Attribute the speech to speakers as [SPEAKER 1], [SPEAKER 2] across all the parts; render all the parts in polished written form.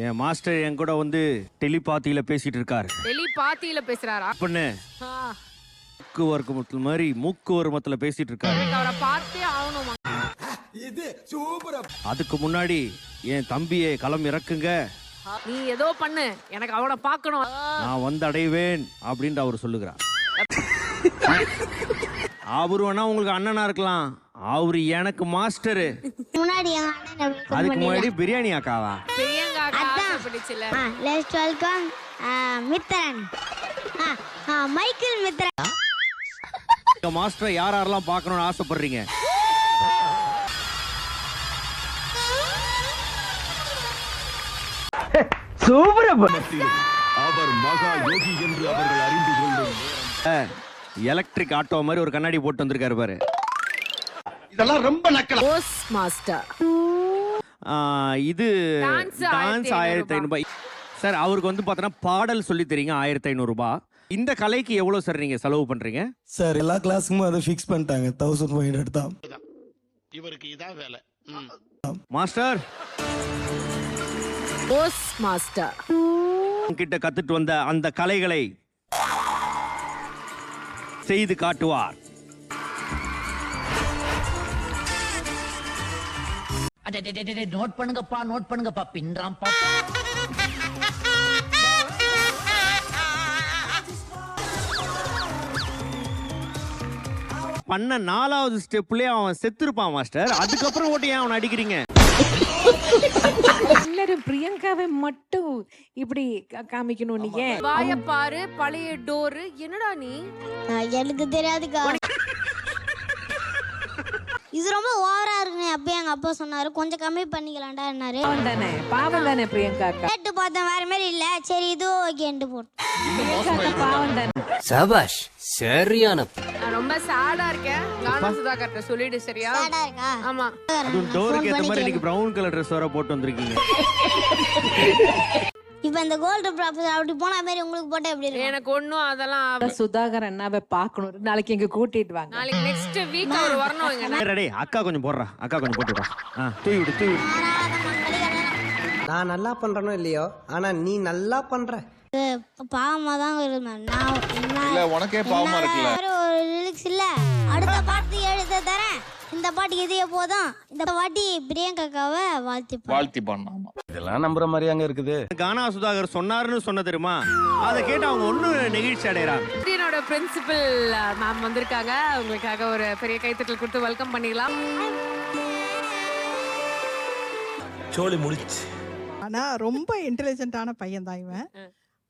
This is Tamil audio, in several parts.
[SPEAKER 1] என் மாஸ்டர் என் கூட வந்து டெலிபாத்தியில பேசிட்டு இருக்காரு.
[SPEAKER 2] டெலிபாத்தியில பேசுறாரா?
[SPEAKER 1] பண்ணு மூக்கு வர்க்கமத்துல மாதிரி மூக்கு வர்க்கமத்துல பேசிட்டு இருக்காரு.
[SPEAKER 2] அவரை பார்த்தே ஆகணும்.
[SPEAKER 3] இது சூப்பரா.
[SPEAKER 1] அதுக்கு முன்னாடி என் தம்பியை களம் இறக்குங்க,
[SPEAKER 2] நீ ஏதோ பண்ணு, எனக்கு அவனை பார்க்கணும்.
[SPEAKER 1] நான் வந்து அடைவேன் அப்படின்னு அவர் சொல்லுகிறார். அவரு வேணா உங்களுக்கு அண்ணனா இருக்கலாம், அவரு எனக்கு மாஸ்டரு. அதுக்கு முன்னாடி பிரியாணி அக்காவா?
[SPEAKER 2] பிடிச்சல.
[SPEAKER 4] Let's welcome Mithran. Michael Mithran.
[SPEAKER 1] மாஸ்டரை யார் யாரெல்லாம் பார்க்கணும்னு ஆசைப்படுறீங்க?
[SPEAKER 3] அவர் மகா யோகி என்று அவர்கள் அறிந்து கொள்ளும்.
[SPEAKER 1] எலக்ட்ரிக் ஆட்டோ மாதிரி ஒரு கண்ணாடி போட்டு வந்திருக்காரு பாரு.
[SPEAKER 3] இதெல்லாம் ரொம்ப நக்கலா.
[SPEAKER 2] போஸ் மாஸ்டர்.
[SPEAKER 1] இது டான்ஸ் 1500 சார். அவருக்கு வந்து பார்த்தோன்னா பாடல் சொல்லி தரீங்க 1500 ரூபாய். இந்த கலைக்கு எவ்வளவு சார் நீங்க செலவு பண்றீங்க?
[SPEAKER 5] சார் எல்லா கிளாஸுக்கும் அதை ஃபிக்ஸ் பண்ணிட்டாங்க, 1500 தான்.
[SPEAKER 3] இவருக்கு இதான் வேலை.
[SPEAKER 1] மாஸ்டர்
[SPEAKER 2] போஸ் மாஸ்டர்
[SPEAKER 1] கிட்ட கத்துட்டு வந்த அந்த கலைகளை செய்து காட்டுவார்.
[SPEAKER 6] நோட் பண்ணுங்கப்பா பின்றாம் பா.
[SPEAKER 1] பண்ண 4வது ஸ்டெப்லயே அவன் செத்துருப்பான் மாஸ்டர். அதுக்கப்புறம் ஓட்டு ஏன் அவனை அடிக்கிறீங்க?
[SPEAKER 7] பிரியங்காவை மட்டும் இப்படி காமிக்கணும். நீங்க
[SPEAKER 2] வாய பாரு, பழைய டோர். என்னடா நீ?
[SPEAKER 4] எனக்கு தெரியாதுக்கா. இது ரொம்ப ஓவரா இருக்குன்னு அப்ப எங்க அப்பா சொன்னாரு, கொஞ்சம் கம்மி பண்ணிக்கலாம்டா என்னாரு.
[SPEAKER 7] பாவம் தானே பிரியங்கா.
[SPEAKER 4] கேட்டு பார்த்தேன், வேற மாதிரி இல்ல. சரி இது ஓகேன்னு போட்டு.
[SPEAKER 7] பாவம் தானே.
[SPEAKER 6] சபாஷ், சரியான.
[SPEAKER 2] நான் ரொம்ப சாடா இருக்கேன். கானா சுதாகர்ட்ட சொல்லிடு சரியா?
[SPEAKER 4] சாடா இருக்கா?
[SPEAKER 2] ஆமா.
[SPEAKER 1] அதுவும் டோருக்கு ஏத்த மாதிரி இன்னைக்கு பிரவுன் கலர் Dress வர போட்டு வந்திருக்கீங்க.
[SPEAKER 4] இப்ப இந்த கோல்டு ப்ராப்பர் அப்படி போன மாதிரி உங்களுக்கு போட்டா எப்படி இருக்கு?
[SPEAKER 2] எனக்கு ஒண்ணும் அதெல்லாம்.
[SPEAKER 7] சுதாகர் அண்ணாவை பார்க்கணும், நாளைக்கு இங்க கூட்டிட்டு வாங்க.
[SPEAKER 2] நாளைக்கு நெக்ஸ்ட் வீக் அவர் வரணும் இங்க.
[SPEAKER 1] ரெடி அக்கா கொஞ்சம் போடுறா, அக்கா கொஞ்சம் போட்டு விடுறா. தூவி விடு, தூவி விடு.
[SPEAKER 8] நான் நல்லா பண்றனோ இல்லையோ, ஆனா நீ நல்லா பண்ற.
[SPEAKER 4] பாவமா தான் இருந்தேன் நான்.
[SPEAKER 3] இல்ல உனக்கே பாவமா இருக்குல்ல.
[SPEAKER 4] ஒரு லிரிக்ஸ் இல்ல, அடுத்த பாட்டு எழுத தரேன். இந்த பாட்டு எதைய போதும். இந்த பாட்டி பிரியங்காவை வாழ்த்தி
[SPEAKER 3] பண்ணாமா.
[SPEAKER 5] இதெல்லாம் நம்புற மாதிரி அங்க இருக்குது.
[SPEAKER 1] கானா சுதாகர் சொன்னாருன்னு சொன்ன தெரியுமா? அதை கேட்டு அவங்க ஒன்னும் நெகிழ்ச்சி அடைறாங்க.
[SPEAKER 2] என்னோட பிரின்சிபல் மேம் வந்திருக்காங்க. உங்களுக்காக ஒரு பெரிய கைத்தட்டல் கொடுத்து வெல்கம் பண்ணிக்கலாம்.
[SPEAKER 5] சோலி முடிச்சு.
[SPEAKER 9] ஆனா ரொம்ப இன்டெலிஜென்ட்டான பையன் தான் இவன்.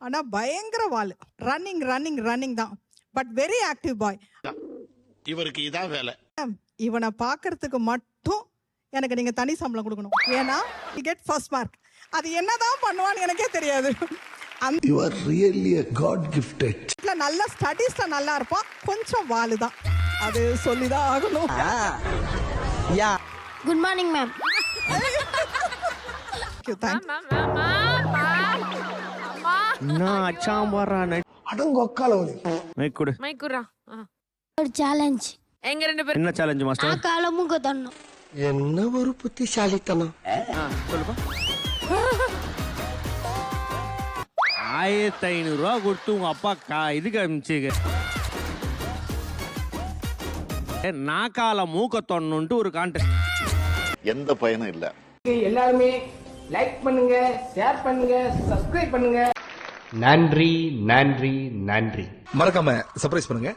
[SPEAKER 9] ஆனா பயங்கர வால். ரன்னிங் தான். பட் வெரி ஆக்டிவ் பாய்.
[SPEAKER 3] இவருக்கு இதான் வேலை.
[SPEAKER 9] இவனை பார்க்கறதுக்கு மட்டும் எனக்கு நீங்க தனி சம்பளம் கொடுக்கணும். ஏன்னா he get first mark. அது என்னதான் பண்ணுவான்னு எனக்கே தெரியாது.
[SPEAKER 3] You are really a God gifted.
[SPEAKER 9] நல்ல ஸ்டடீஸ்ல நல்லா இருப்பான், கொஞ்சம் வாலு தான். அது சொல்லிதான் ஆகணும்.
[SPEAKER 8] யா
[SPEAKER 4] குட் மார்னிங் மேம்.
[SPEAKER 1] நான் அச்சாம் வர்றானே.
[SPEAKER 3] அடங்கொக்காலவலி.
[SPEAKER 1] மைக் கொடு.
[SPEAKER 2] மைக்குறா.
[SPEAKER 4] ஒரு சேலஞ்ச்.
[SPEAKER 2] எங்க ரெண்டு பேரும்
[SPEAKER 1] என்ன சேலஞ்ச் மாஸ்டர்?
[SPEAKER 4] கால மூக்க தரணும்.
[SPEAKER 8] என்ன ஒரு புத்திசாலித்தனம்.
[SPEAKER 1] சொல்லுப்பா. 1500 ரூபா கொடுத்து உங்க அப்பா இதுக்கு அனுப்பிச்சுங்க. நாக்கால மூக்க தொண்ணுன்ட்டு ஒரு கான்டெஸ்ட்.
[SPEAKER 3] எந்த பயனும் இல்ல.
[SPEAKER 10] எல்லாருமே லைக் பண்ணுங்க, ஷேர் பண்ணுங்க, சப்ஸ்கிரைப் பண்ணுங்க.
[SPEAKER 8] நன்றி நன்றி நன்றி.
[SPEAKER 3] மறக்காம சர்ப்ரைஸ் பண்ணுங்க.